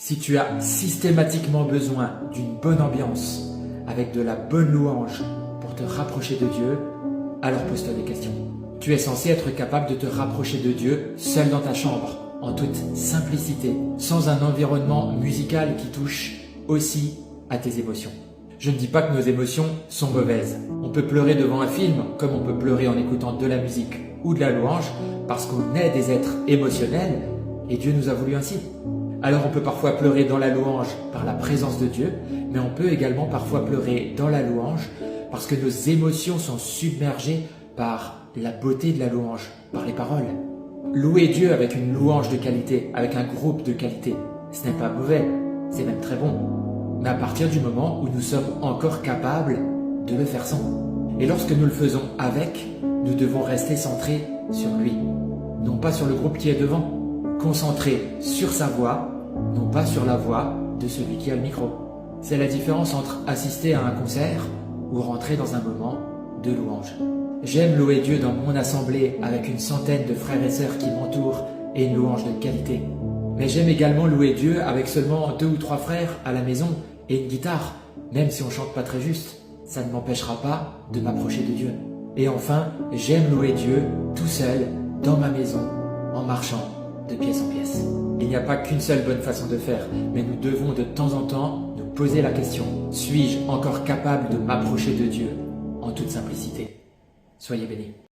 Si tu as systématiquement besoin d'une bonne ambiance, avec de la bonne louange pour te rapprocher de Dieu, alors pose-toi des questions. Tu es censé être capable de te rapprocher de Dieu seul dans ta chambre, en toute simplicité, sans un environnement musical qui touche aussi à tes émotions. Je ne dis pas que nos émotions sont mauvaises. On peut pleurer devant un film, comme on peut pleurer en écoutant de la musique ou de la louange, parce qu'on est des êtres émotionnels et Dieu nous a voulu ainsi. Alors on peut parfois pleurer dans la louange par la présence de Dieu, mais on peut également parfois pleurer dans la louange parce que nos émotions sont submergées par la beauté de la louange, par les paroles. Louer Dieu avec une louange de qualité, avec un groupe de qualité, ce n'est pas mauvais, c'est même très bon. Mais à partir du moment où nous sommes encore capables de le faire sans. Et lorsque nous le faisons avec, nous devons rester centrés sur lui, non pas sur le groupe qui est devant. Concentré sur sa voix, non pas sur la voix de celui qui a le micro. C'est la différence entre assister à un concert ou rentrer dans un moment de louange. J'aime louer Dieu dans mon assemblée avec une centaine de frères et sœurs qui m'entourent et une louange de qualité. Mais j'aime également louer Dieu avec seulement 2 ou 3 frères à la maison et une guitare, même si on chante pas très juste. Ça ne m'empêchera pas de m'approcher de Dieu. Et enfin, j'aime louer Dieu tout seul, dans ma maison, en marchant de pièce en pièce. Il n'y a pas qu'une seule bonne façon de faire, mais nous devons de temps en temps nous poser la question: suis-je encore capable de m'approcher de Dieu en toute simplicité? Soyez bénis.